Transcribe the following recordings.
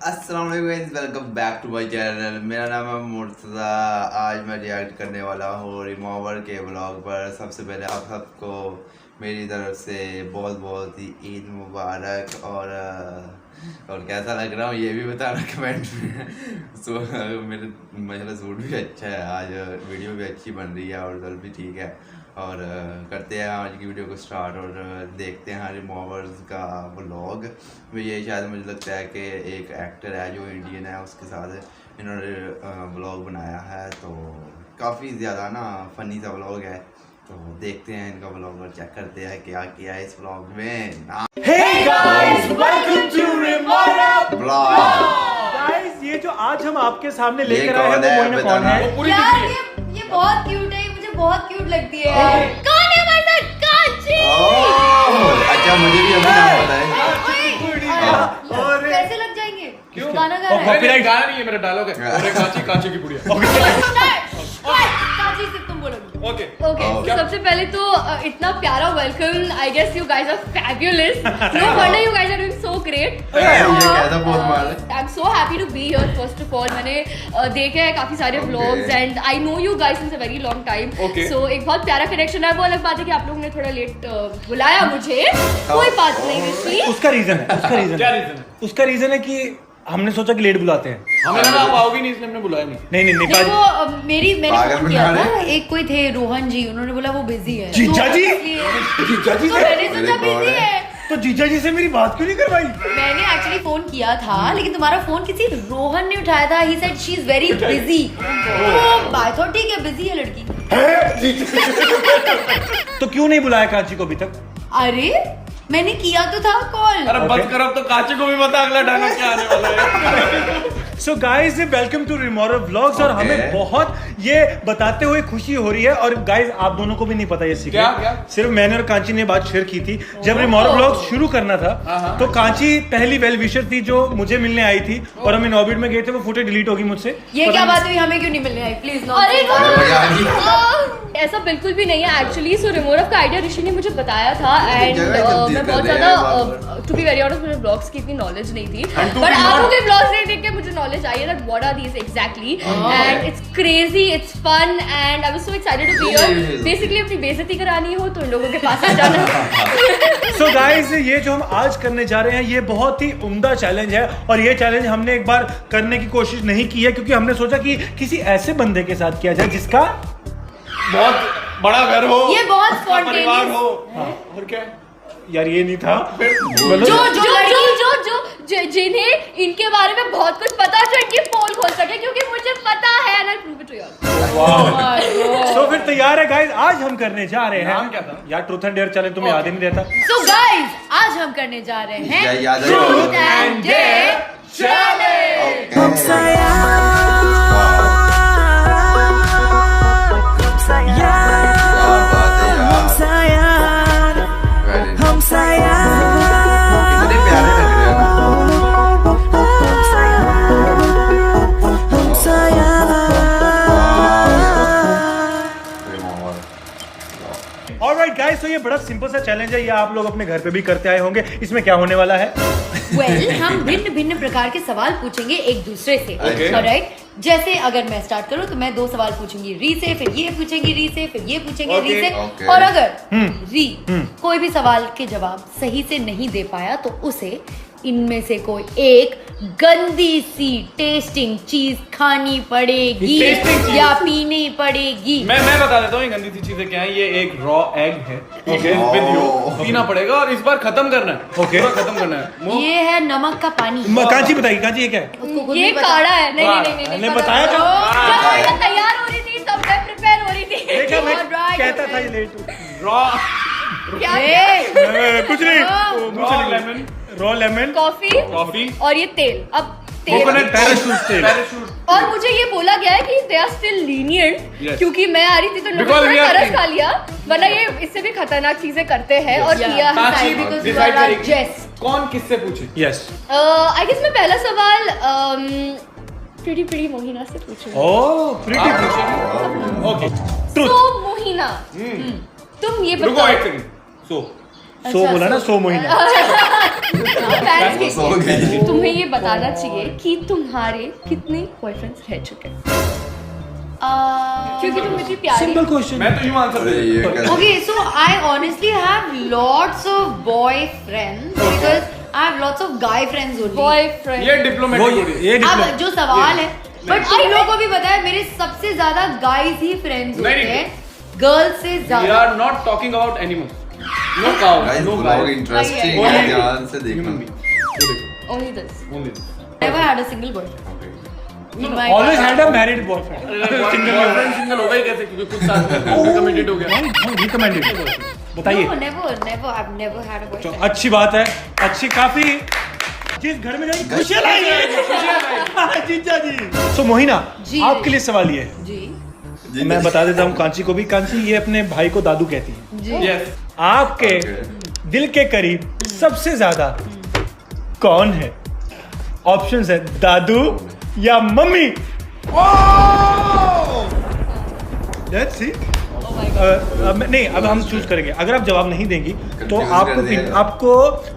अस्सलाम वालेकुम guys, welcome back to my channel. मेरा नाम है मुर्तज़ा। आज मैं रिएक्ट करने वाला हूँ रिमूवर के व्लॉग पर। सबसे पहले आप सबको मेरी तरफ से बहुत बहुत ही ईद मुबारक। और कैसा लग रहा हूँ ये भी बताना कमेंट में। मेरा सूट भी अच्छा है, आज वीडियो भी अच्छी बन रही है और रिजल्ट भी ठीक है। और करते हैं आज की वीडियो को स्टार्ट और देखते हैं रिमूवर्स का व्लॉग। ये शायद मुझे लगता है कि एक एक्टर है जो इंडियन है, उसके साथ इन्होंने व्लॉग बनाया है, तो काफ़ी ज़्यादा ना फ़नी सा व्लॉग है। तो देखते हैं इनका व्लॉग और चेक करते हैं क्या किया है इस व्लॉग में। Hey guys, welcome to Remora vlog Guys, ये जो आज हम आपके सामने ये लेकर आए हैं कौन है? वो मोइना कौन है? बताना। यार ये बहुत क्यूट है, मुझे बहुत क्यूट लगती है। कौन है हमारे साथ? कांची। अच्छा, मुझे भी अभी नाम पता है। और कैसे लग जाएंगे? क्यों? गाना गा और रहा है। copyright गाना नहीं है, मेरा डायलॉग है। और एक कांची की बुढ़िया। कांची सिर्फ तुम बोलोगे। ओके ओके, तो सबसे पहले तो इतना प्यारा welcome. I guess you guys are fabulous. No wonder you guys are doing so great. ये कैसा पोस्ट मार रहा है? I am so happy to be here. First of all मैंने देखे हैं काफी सारे vlogs and I know you guys since a very long time. Okay. So एक बहुत प्यारा कनेक्शन है। वो अलग बात है कि आप लोगों ने थोड़ा लेट बुलाया मुझे, कोई बात नहीं रिशी। उसका रीजन है, क्या रीजन है? उसका रीजन है कि हमने सोचा कि लेट बुलाते हैं। हमें लगा आप आओगे नहीं, इसलिए हमने बुलाया नहीं। नहीं देखो मैंने पागल फोन किया बना था, रहे। एक कोई थे रोहन जी, उन्होंने बोला वो बिजी है। जीजा जी? जीजा जी तो से? मैंने सोचा अरे कौन बिजी है? है। तो जीजा जी से मेरी बात क्यों नहीं करवाई? मैंने एक्चुअली फोन किया था, लेकिन तुम्हारा फोन किसी रोहन ने उठाया था। He said she is very busy. तो आई थॉट ठीक है, बिजी है लड़की। तो क्यों नहीं बुलाया कांची को अभी तक? अरे मैंने किया तो था कॉल। अरे बंद करो, अब तो कांची को भी पता अगला डायलॉग क्या आने वाला है। So guys, welcome to Remora vlogs. और Okay. हमें बहुत ये बताते हुए खुशी हो रही है। और गाइस, आप दोनों को भी नहीं पता ये क्या? सीक्रेट, सिर्फ मैंने और कांची ने बात शेयर की थी। जब रिमोरा व्लॉग्स शुरू करना था तो कांची पहली वेल विशर थी जो मुझे मिलने आई थी, और हम इनऑर्बिट में गए थे। वो फुटेज डिलीट होगी मुझसे। ये पता क्या नहीं- बात हुई? हमें क्यों नहीं मिलने आई? Please no. ऐसा बिल्कुल भी नहीं है एक्चुअली। सो रिमोरव का आइडिया ऋषि ने मुझे बताया था एंड मैं बहुत ज्यादा टू बी वेरी ऑनेस्ट मुझे ब्लॉग्स की इतनी नॉलेज नहीं थी, बट आप लोग के ब्लॉग्स नहीं देख के मुझे नॉलेज आई है that what are these exactly and it's crazy, it's fun and I was so excited to be here. Basically अपनी बेइज्जती करानी हो तो इन लोगों के पास आ जाना। सो गाइस, ये जो हम आज करने जा रहे हैं ये बहुत ही उम्दा चैलेंज है। और ये चैलेंज हमने एक बार करने की कोशिश नहीं की है, क्योंकि हमने सोचा कि किसी ऐसे बंदे के साथ किया जाए जिसका बहुत बड़ा घर हो, ये बहुत परिवार spontaneous हो। और क्या? यार ये नहीं था। जो जिन्हें इनके बारे में बहुत कुछ पता है, जो इनकी पोल खोल सके, क्योंकि मुझे पता है and I prove it to you. तो फिर तैयार है गाइस, आज हम करने जा रहे हैं। नाम क्या था? यार ट्रूथ एंड डेयर चैलेंज तुम्हें याद ही नहीं रहता। सो गाइस, आज हम करने जा रहे हैं याद है? Truth and dare challenge. कितने प्यारे लग रहे हैं ना। ऑलराइट गाइस, तो ये बड़ा सिंपल सा चैलेंज है। ये आप लोग अपने घर पे भी करते आए होंगे। इसमें क्या होने वाला है? हम भिन्न भिन्न प्रकार के सवाल पूछेंगे एक दूसरे से। Okay. ऑलराइट, जैसे अगर मैं स्टार्ट करूं तो मैं 2 सवाल पूछूंगी री से, फिर ये पूछेंगी री से, फिर ये पूछेंगे री से। Okay. और अगर री कोई भी सवाल के जवाब सही से नहीं दे पाया तो उसे इनमें से कोई एक गंदी सी टेस्टिंग चीज खानी पड़ेगी Tasting चीज? या पीनी पड़ेगी। मैं बता देता हूँ ये गंदी सी चीजें क्या है। ये एक रॉ एग है, ओके, विद यू पीना पड़ेगा और इस बार खत्म करना है। Okay. पूरा खत्म करना है। ये है नमक का पानी। कांची बताइए, कांची ये क्या है? उसको खुद ये नहीं पता। काढ़ा है। नहीं वाह, नहीं नहीं मैंने नहीं बताया था। जब मैं तैयार हो रही थी तब मैं प्रिपेयर हो रही थी। देखा, मैं Alright, कहता okay. था ये लेट। रॉ क्या कुछ नहीं, raw lemon, raw lemon, coffee coffee, और ये तेल। अब तेल कोकोनट पैराशूट तेल। पैराशूट। और मुझे ये बोला गया है कि they are still lenient, Yes. क्योंकि मैं आ रही थी तो लोगों Because ने we are तरस king. खा लिया, वरना ये इससे भी खतरनाक चीजें करते हैं और किया है। Kanchi because you decide are a करेगी jest. कौन किससे पूछे। यस। आई गेस मैं पहला सवाल प्रीटी मोहिना से पूछूंगी। ओह आप प्रीटी। पूछेंगे। Okay, truth. तो मोहिना, तुम ये रुको बताओ एक सेकंड। सो 100 बोला ना 100 महीना। फैंस के सो गई। तुम्हें ये बताना चाहिए कि तुम्हारे कितने बॉयफ्रेंड्स रह चुके हैं क्योंकि तुम इतनी प्यारी सिंपल क्वेश्चन। मैं तो यूं आंसर अरे दे ये कैसे- Okay, so I honestly have lots of boyfriends because I have lots of guy friends only. Boyfriend ये वो डिप्लोमेटिक हो रही है। ये अब डिप्लोमेट जो सवाल है बट तुम लोगों को भी पता है मेरे सबसे ज्यादा गाइस ही फ्रेंड्स होते नहीं, हैं गर्ल्स से We ज्यादा। are not talking about animals. No cows, Guys, no blog guys. Interesting Only है, ध्यान से देखना। Human being. वो देखो, only this only this. Never had a single boyfriend. In my always had a married boyfriend. Boyfriend single हो गए कैसे? क्योंकि कुछ साल में कमिटेड हो गया। रिकमेंडेड बताइए। No, never. I've never had a तो boyfriend. अच्छी बात है, अच्छी काफी। जिस घर में जाएंगे खुशियां लाएंगे जीजा जी। सो मोहिना, जी। आपके लिए सवाल ये है, जी मैं बता देता हूँ कांची को भी। कांची ये अपने भाई को दादू कहती है। जी Yes. आपके दिल के करीब सबसे ज्यादा कौन है? ऑप्शंस है दादू या मम्मी। Let's see. नहीं, अब हम चूज करेंगे। अगर आप जवाब नहीं देंगी तो Confuse आपको कर दिया। आपको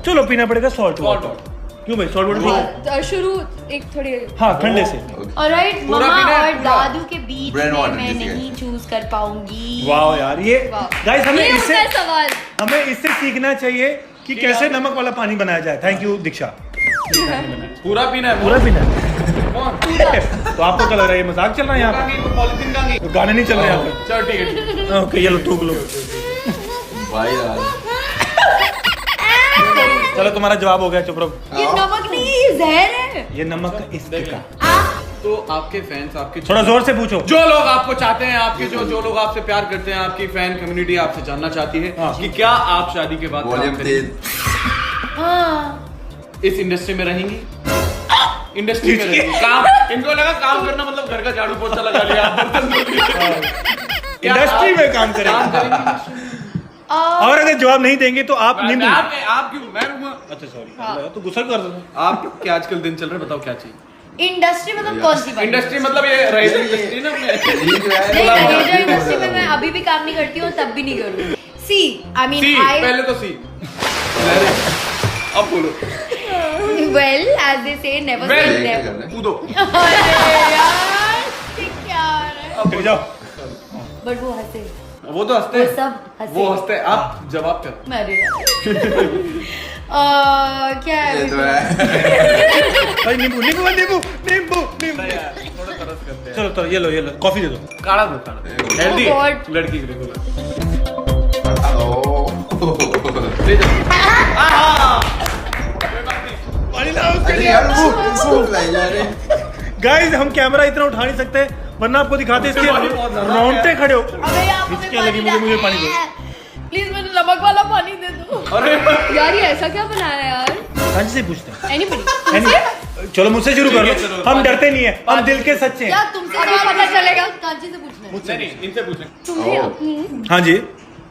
चलो पीना पड़ेगा सॉल्ट Salt वाटर। क्यों भाई सॉल्ट वाटर? शुरू एक थोड़ी हाँ ठंडे से। ऑलराइट पूरा मम्मा पीना है, और पूरा। दादू के बीच Brand में water मैं जिसके। नहीं चूज कर पाऊंगी। वाह यार, ये गाइस हमें ये होता इससे है सवाल हमें इससे सीखना चाहिए कि कैसे नमक वाला पानी बनाया जाए। थैंक यू दीक्षा। पूरा पीना है। पूरा पीना है। कौन? तो आपको क्या लग रहा है ये मजाक चल रहा है यहाँ कहाँ पे? गई? वो पॉलिथीन कहाँ गई? तो गाने नहीं चल रहे हैं यहाँ चलो ठीक है, ठीक है। पे। ओके ये लो थूक लो। भाई यार, चलो तुम्हारा जवाब हो गया, चुप रहो। ये नमक नहीं ये जहर है। ये नमक का इसका। तो आपके फैंस, आपके थोड़ा जोर से पूछो। जो लोग आपको चाहते हैं, आपके जो लोग आपसे प्यार करते हैं, आपकी फैन कम्युनिटी आपसे जानना चाहती है हाँ। कि क्या आप शादी के बाद वॉल्यूम काम तेज। करेंगी? हाँ इस इंडस्ट्री में रहेंगी? इंडस्ट्री में रहेंगी। काम, इनको लगा काम करना मतलब घर का झाड़ू पोछा लगा लिया, बर्तन धो दिए। क्या इंडस्ट्री आप में काम करेंगे। काम करेंगी industry में? और अगर जवाब नहीं देंगे तो आप नींबू। आप क्यों? मैं रहूंगा। अच्छा सॉरी, तो गुस्सा कर दो। आप क्या आजकल दिन चल रहे हैं, बताओ क्या चाहिए? इंडस्ट्री मतलब कौन सी बात? इंडस्ट्री मतलब ये रही इंडस्ट्री ना अपने। ये जो है, नहीं ये रेडियो बहुत इंडस्ट्री में ज्यादा मैं अभी भी काम नहीं करती हूँ, तब भी नहीं करूँगी। सी आई मीन सी, आई पहले तो सी। अब बोलो। वेल एज दे से नेवर से ये क्या नेवर। कर रहे हैं? कूदो। अरे यार ये क्या है? अब जाओ। बट वो हंसे, वो तो हंसते वो हैं। सब हंसे। वो हंसते हैं। आप जवाब करो। अरे क्या है ये तो है। भाई नींबू नींबू नींबू नींबू नींबू। थोड़ा तरस करते हैं। चलो तो ये लो कॉफी दे दो। काढ़ा दो, काढ़ा। Healthy God. लड़की के लिए बोला। ओह। ले जाओ। आहा! कोई बात नहीं। पानी लाओ उसके अरे लिए। यार वो सूख लाई जा रहे। गाइस हम कैमरा इतना उठा नहीं सकते वरना आपको दिखाते इसके पानी बहुत ज्यादा रोंगटे खड़े हो। अबे यार हिचकियाँ लगी मुझे पानी दो। प्लीज मुझे नमक वाला पानी दे दो। अरे यार ये ऐसा क्या बनाया है यार कांची से पूछते हैं। एनीबडी चलो मुझसे शुरू कर ठीक है, लो। चलो। हम डरते नहीं है, हम दिल के सच्चे क्या हैं। तुमसे अभी सवाल पता चलेगा। कांची से पूछना है। मुझसे नहीं, इनसे पूछें। तुम्हें ओह। अपनी हाँ जी।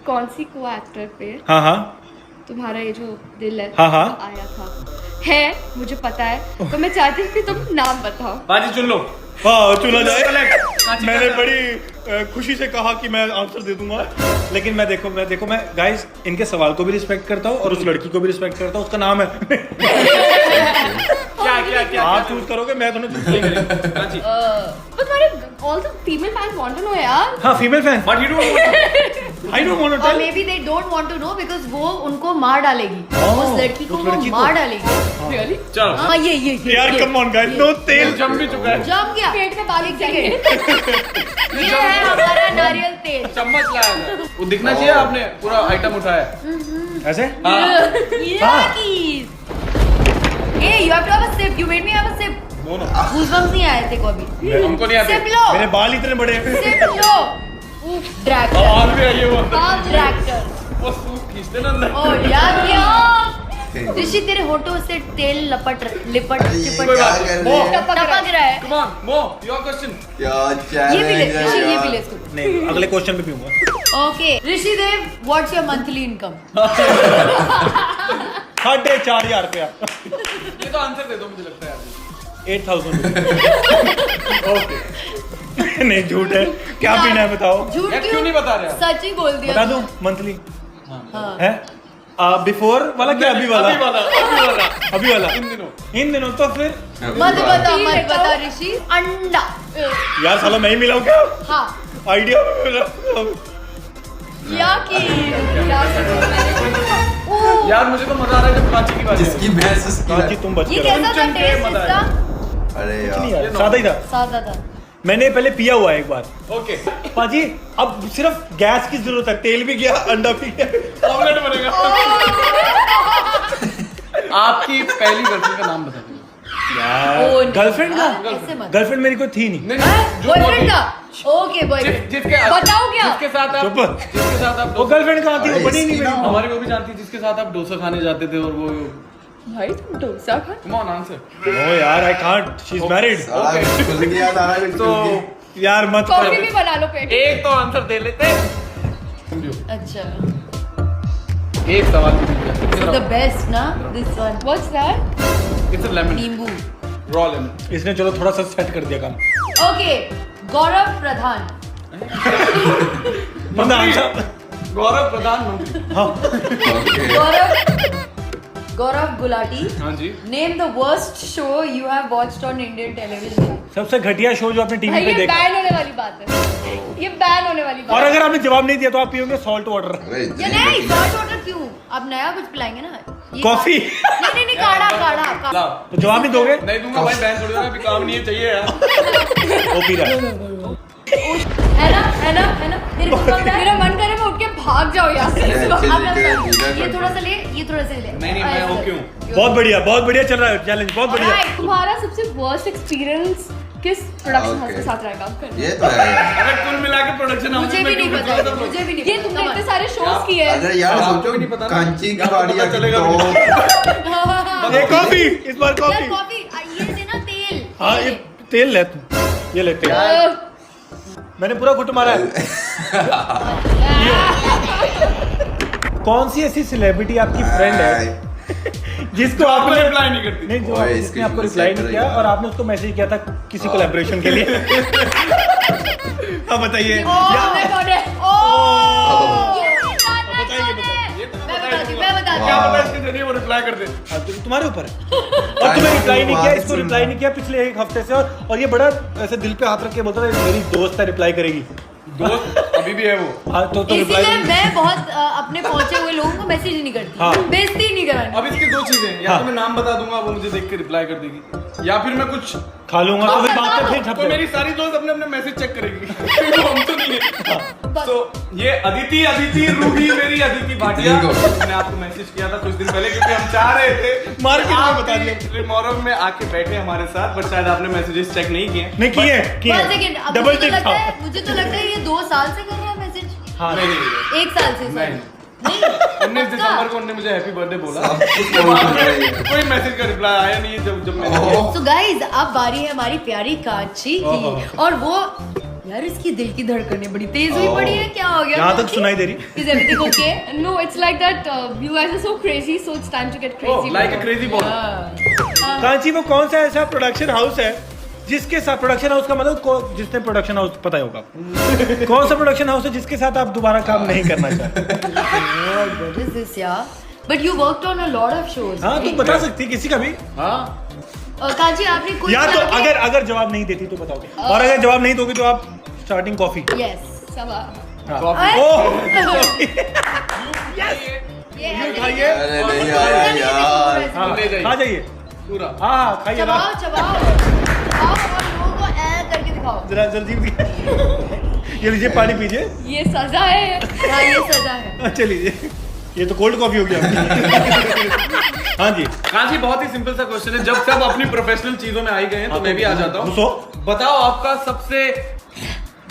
कौन सी को एक्टर पे हाँ हाँ तुम्हारा ये जो दिल है हाँ, हाँ। वो आया था है मुझे पता है तो मैं चाहती हूँ कि तुम नाम बताओ बाजी चुन लो। हाँ चुना जाए। कांची मैंने का- बड़ी खुशी से कहा कि मैं आंसर दे दूंगा, लेकिन मैं गाइस इनके सवाल को भी रिस्पेक्ट करता हूँ और उस लड़की को भी रिस्पेक्ट करता हूँ। उसका नाम है क्या क्या क्या? आप चूज करोगे, मैं दोनों चूज करेंगे। कांची। पर तुम्हारे all the female fans want to know यार हाँ female fan. But you don't- I don't want to और tell. Maybe they don't want to know because वो उनको मार डालेगी। Oh, उस लड़की को उस वो लड़की को। मार डालेगी। रियली चलो। हाँ ये यार कम ऑन गाइस, नो तेल। जम भी चुका है। जम गया। पेट में बालिक जाएंगे ये है हमारा नारियल तेल। चम्मच लाया था। वो दिखना चाहिए आपने पूरा आइटम उठाया। ऐसे हाँ। Yankees. Hey, you have to have a sip. You made me have a sip. दोनों। Goosebumps नहीं आए थे को अभी। हमको नहीं आते। Sip लो। मेरे बाल इतने बड़े हैं। Sip लो। Dragster. आवाज भी आई है वो अंदर। Calm dragster. वो सूप खींचते ना अंदर। और यार क्या? ऋषि तेरे होठों से तेल लिपट चिपट क्या कर रहे हैं? टपक रहा है। Come on, Mo, your question. क्या ये भी ले challenge है ऋषि ये यार? भी ले इसको। नहीं अगले क्वेश्चन पे पीऊंगा। Okay Rishi Dev what's your monthly income? 4,500 रुपया। ये तो आंसर दे दो, मुझे लगता है यार। 8,000 ओके। नहीं झूठ है, क्या पीना है बताओ। झूठ यार, क्यों नहीं बता रहे आप? सच ही बोल दिया। बता दूं मंथली हाँ। है बिफोर वाला क्या अभी वाला? अभी वाला इन दिनों तो फिर मत बता ऋषि। अंडा। यार साला मैं ही मिला हूँ क्या? हाँ। आइडिया यार मुझे तो मजा आ रहा है जब कांची की बात है। जिसकी भैंस उसकी कांची तुम बच ये के रहो। कैसा था टेस्ट इसका? अरे नहीं यार यार, सादा ही था। सादा था। मैंने पहले पिया हुआ है एक बार। ओके पाजी अब सिर्फ गैस की जरूरत है, तेल भी गया, अंडा भी गया। ऑमलेट बनेगा। आपकी पहली गर्लफ्रेंड का नाम बता दो। यार गर्लफ्रेंड का? ऐसे मत। गर्लफ्रेंड मेरी कोई थी नहीं। बॉयफ्रेंड का? Okay boyfriend. जिसके बताओ क्या? जिसके साथ आप चुप। वो गर्लफ्रेंड कहाँ थी? वो बनी नहीं मेरी। हमारी वो भी जानती है जिसके साथ आप डोसा खाने जाते थे और वो भाई तुम डोसा खा। Come on answer. ओ यार I can't, she is married. साला खुल गया साला कुछ तो यार मत कॉफी भी बना लो पेट। एक तो आंसर दे लेते। समझो अच्छा। एक सवाल पूछ द बेस्ट ना this one. What's that? It's a lemon नींबू। Raw lemon. इसने चलो थोड़ा सा सेट कर दिया काम। ओके गौरव प्रधान। मतलब आंसर गौरव प्रधानमंत्री। हाँ गौरव गुलाटी। हाँ जी। Name the worst show you have watched on Indian television. सबसे घटिया शो जो आपने टीवी भाई पे ये देखा। बैन होने वाली बात है। ये बैन होने वाली बात और है। अगर आपने जवाब नहीं दिया तो आप पियोगे सॉल्ट वाटर। ये नहीं सॉल्ट वाटर क्यों? आप नया कुछ पिलाएंगे ना? ये कॉफी। नहीं काढ़ा। लाओ। तो जवाब नहीं दोगे? नहीं दूंगा भाई, बैन थोड़ी होगा, अभी काम नहीं है, चाहिए यार। वो पी रहा है। है ना तेरे को पता है? मेरा मन करे मैं उठ के भाग जाओ यहाँ से। ये थोड़ा सा ले। नहीं मैं ओके हूँ। बहुत बढ़िया चल रहा है चैलेंज, बहुत बढ़िया। Alright, तुम्हारा सबसे वर्स्ट एक्सपीरियंस किस प्रोडक्शन हाउस के साथ रहा काम करने? ये तो है यार। अरे कुल मिला के प्रोडक्शन हाउस मुझे भी नहीं पता। मुझे भी नहीं ये पता। तुमने इतने सारे शोज किए हैं। अगर यार आपको सोचो भी नहीं पता ना? कांची की क्या बाड़ी पता आ चलेगा तो ये कॉफी, इस बार यार कॉफी। कॉफी ये देना तेल। हाँ ये तेल ले तू, ये ले तेल। मैंने पूरा घुट मारा है। कौन सी ऐसी सेलिब्रिटी आपकी फ्रेंड है जिसको आपको आपने रिप्लाई नहीं करती। नहीं जो ओए, जिसने आपको इसकी रिप्लाई नहीं चेक किया करेगा। और आपने उसको मैसेज किया था किसी कोलैबोरेशन के लिए। हाँ बताइए। मैं कौन है? मैं बता क्या पता इसके जरिए वो रिप्लाई कर दे। तुम्हारे ऊपर है। और तुम्हें रिप्लाई नहीं किया, इसको रिप्लाई नहीं किया पिछले एक हफ्ते से। और ये बड़ा ऐसे दिल पे हाथ रख के बोलता था मेरी दोस्त है, रिप्लाई करेगी। दोस्त अभी भी है वो। हाँ तो रिप्लाई इसीलिए मैं बहुत अपने पहुंचे हुए लोगों को मैसेज ही नहीं करती। हाँ। बेइज्जती नहीं करानी। अब इसकी दो चीजें हैं, या हाँ। तो मैं नाम बता दूंगा वो मुझे देख के रिप्लाई कर देगी, या फिर मैं कुछ खा लूंगा तो फिर बात फिर तो ठप मेरी सारी दोस्त अपने अपने मैसेज चेक करेगी। वो हम तो नहीं है। तो ये अदिति रूबी मेरी अदिति भाटिया, ठीक हो। मैंने आपको मैसेज किया था कुछ दिन पहले क्योंकि हम चाह रहे थे मार्केट में आप बता दिया। रिमोरम में आके बैठे हमारे साथ, बट शायद आपने मैसेजेस चेक नहीं किए। नहीं किए One second, अब डबल मुझे तो टिक लगता था। है ये 2 साल से कर रहे हैं मैसेज। हाँ नहीं 1 साल से नहीं। नहीं 19 दिसंबर को उन्होंने मुझे हैप्पी बर्थडे बोला। सब कुछ उसके बोल बाद रहे में हैं। कोई मैसेज का रिप्लाई आया नहीं है जब मैंने ओह। So guys, अब बारी है हमारी प्यारी कांची की। और वो यार इसकी दिल की धड़कनें बड़ी तेज हुई पड़ी है। क्या हो गया? यहाँ तक सुनाई दे रही। Is everything okay? No, it's like that. You guys are so crazy, so it's time to get crazy. Like a crazy boy. Kanchi वो कौन सा ऐसा प्रोडक्शन हाउस है जिसके साथ, प्रोडक्शन हाउस का मतलब जिसने प्रोडक्शन हाउस पता ही होगा, कौन सा प्रोडक्शन हाउस है जिसके साथ आप दोबारा काम नहीं करना चाहते? What is this यार? But you worked on a lot of shows. हाँ right? तुम बता सकती किसी का भी। हाँ कांची आपने कोई या तो अगर जवाब नहीं देती तो बताओगे, और अगर जवाब नहीं दोगे तो आप स्टार्टिंग कॉफी। Yes. Saba. ये खाइए। अरे नहीं यार यार हाँ, ले जाइए। खा जाइए पूरा। हाँ खाइए ना। चबाओ और लोगों को ऐ करके दिखाओ। जरा जल्दी ये लीजिए, पानी पीजिए। ये सजा है। हाँ ये सजा है। अच्छा लीजिए, ये तो कोल्ड कॉफी हो गया आपकी। हाँ जी कांची बहुत ही सिंपल सा क्वेश्चन है, जब सब अपनी प्रोफेशनल चीजों में आई गए हैं तो मैं भी आ जाता हूँ। घुसो। बताओ आपका सबसे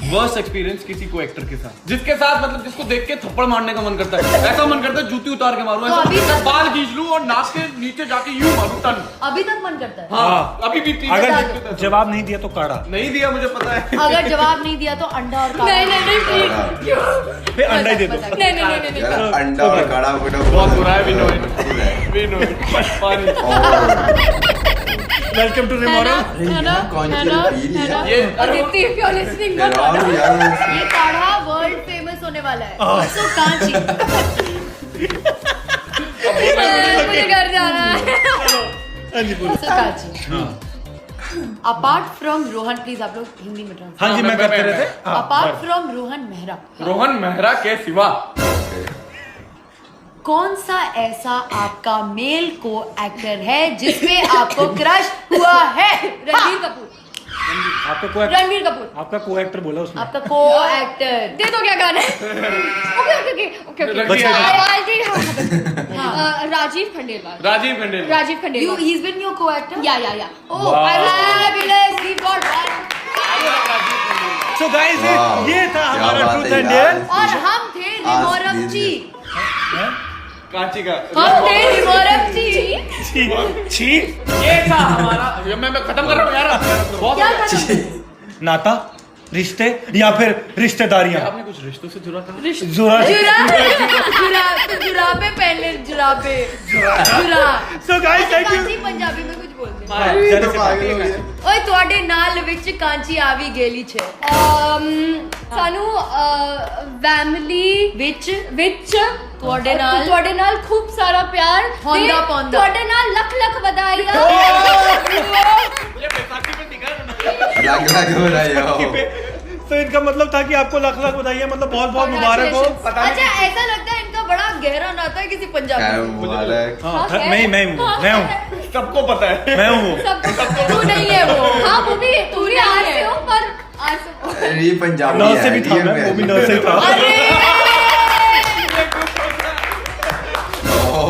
वर्स्ट एक्सपीरियंस किसी को एक्टर के साथ, जिसके साथ मतलब जिसको देख के थप्पड़ मारने का मन करता है, ऐसा मन करता है जूती उतार के मारूं, तो अभी ऐसा तक- बाल खींच लूं और नाक के नीचे जाके यूं मारूं टन। अभी तक मन करता है। हाँ अभी भी तीन अगर चार- जवाब नहीं दिया तो काढ़ा, नहीं दिया मुझे पता है। अगर जवाब नहीं दिया तो अंडा और नहीं नहीं नहीं please. फिर अंडा ही दे दो। बता- नहीं नहीं नहीं नहीं यार अंडा और काढ़ा बेटा बहुत बुरा है, we know it. पानी। वेलकम टू है ना रिमोरल। है ना कौन है सी ना पी रही है है? ना ये- अदिति if you're listening मत यार आना। यार ये काढ़ा वर्ल्ड फेमस होने वाला है। So कांची मुझे घर जाना है। हाँ जी बोलो। So, Kanchi, apart from Rohan, please आप लोग हिंदी में ट्रांसलेट। हाँ जी मैं करते रहते। अपार्ट फ्रॉम रोहन मेहरा, रोहन मेहरा के सिवा कौन सा ऐसा आपका मेल को एक्टर है जिसपे आपको क्रश हुआ है? रणबीर कपूर। आपका को रणबीर कपूर। आपका को एक्टर बोला उसने। आपका को एक्टर दे दो क्या गाना है? Okay Rajeev Khandelwal. Rajeev Khandelwal. Rajeev you Khandelwal. he's been your co-actor? या Oh, fabulous, we got one. So guys Wow. ये था क्या हमारा बात ट्रूथ है एंड यार। डेयर। और हम थे रिमोरम जी, कांची का हम थे रिमोरम जी। छी ये था हमारा। मैं खत्म कर रहा हूँ यार। बहुत क्या खत्म? नाता, रिश्ते या फिर रिश्तेदारियां। आपने कुछ रिश्तों से जुड़ा था? जुराबे पहले जुराबे Jura. So guys thank you। Kanchi Punjabi में कुछ बोलते हैं। ये तो पागल हो गया। ओए ਤੁਹਾਡੇ ਨਾਲ ਵਿੱਚ ਕਾਂਚੀ ਆਵੀ ਗੇਲੀ ਛੇ सानू फैमिली विच ਤੁਹਾਡੇ ਨਾਲ खूब सारा प्यार होंदा ते पौंदा। ਤੁਹਾਡੇ ਨਾਲ ਲੱਖ ਲੱਖ ਵਧਾਈਆਂ। ये बैसाखी पे टिका है ना। लग हो रहा है तो इनका मतलब था कि आपको लाख लाख बधाई, मतलब बहुत बहुत मुबारक हो। अच्छा ऐसा लगता है इनका बड़ा गहरा नाता है किसी पंजाबी से। मुबारक। हाँ, हाँ, मैं हूँ सबको पता है। मैं हूँ वो। सबको तू नहीं है वो। हाँ वो भी तू भी आज से हो पर आज से ये पंजाबी नौ है। से भी था ये मैं, वो भी 9 से था।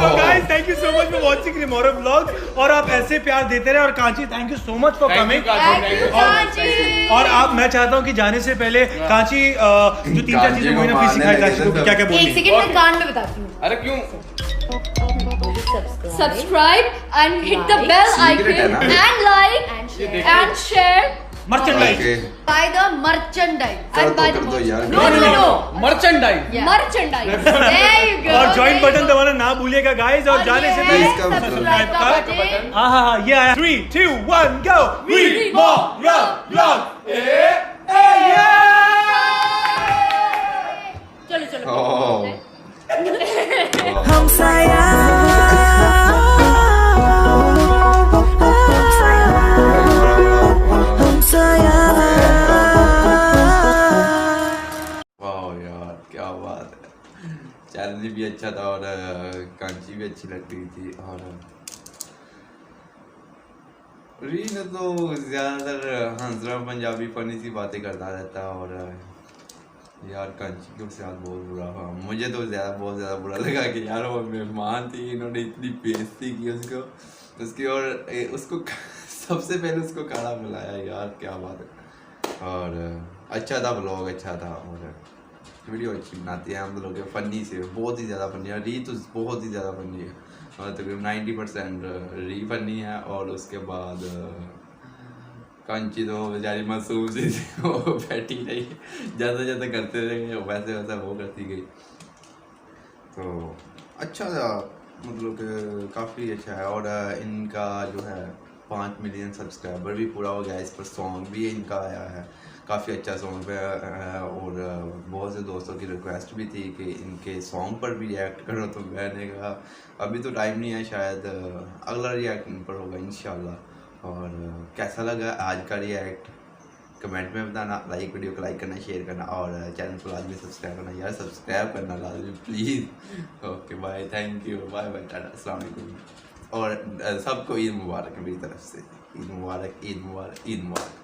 So guys thank you so much for watching रिमोरम व्लॉग, और आप ऐसे प्यार देते रहे। और Kanchi thank you so much for coming. और आप मैं चाहता हूँ कि जाने से पहले कांची जो 3-4 चीजें हुई ना प्लीज सिखाए कांची को क्या क्या एक बोलनी। सेकंड में कान में बताती हूँ। अरे क्यों? Subscribe and hit the bell Secret है आइकन ना? And like And and share merchandise. Okay Buy the merchandise. चलो And by तो the कर दो यार। No. Merchandise. Yeah. Merchandise. There you go. और ज्वाइन बटन दबाना ना भूलिएगा गाइस। और जाने से पहले इसका मतलब- सब्सक्राइब का बटन। हाँ ये आया 3 2 1 go रिमोरम व्लॉग। चलो ओह हम साया वाह यार क्या बात है। चैनल भी अच्छा था और कांची भी अच्छी लग रही थी। और रीन तो ज्यादातर हंसरा पंजाबी फनी सी बातें करता रहता है। और यार कांची के साथ बहुत बुरा हुआ। मुझे तो बहुत ज़्यादा बुरा लगा कि यार वो मेहमान थी, इन्होंने इतनी बेइज्जती की उसकी और उसको सबसे पहले उसको काला बुलाया। यार क्या बात है। और अच्छा था ब्लॉग, अच्छा था। और वीडियो अच्छी बनाती है हम लोग, फ़नी से बहुत ही ज़्यादा फ़नी है। री तो बहुत ही ज़्यादा फ़नी है, और तकरीबन 90% री फ़नी है। और उसके बाद कांची तो बेचारी मासूम सी थी, वो बैठी रही, ज़्यादा ज़्यादा करते रहे, वैसे वैसा वो करती गई। तो अच्छा था, मतलब कि काफ़ी अच्छा है। और इनका जो है 5 मिलियन सब्सक्राइबर भी पूरा हो गया। इस पर सॉन्ग भी इनका आया है, काफ़ी अच्छा सॉन्ग है। और बहुत से दोस्तों की रिक्वेस्ट भी थी कि इनके सॉन्ग पर भी रिएक्ट करो, तो मैंने कहा अभी तो टाइम नहीं है, शायद अगला रिएक्ट इन पर होगा इंशाल्लाह। और कैसा लगा आज का रिएक्ट कमेंट में बताना। वीडियो को लाइक करना, शेयर करना, और चैनल को लाजमी सब्सक्राइब करना। यार सब्सक्राइब करना लाजमी please. Okay bye, thank you, bye bye, ta-ta, अस्सलाम वालेकुम। और सबको ईद मुबारक है मेरी तरफ से। ईद मुबारक, ईद मुबारक, ईद मुबारक।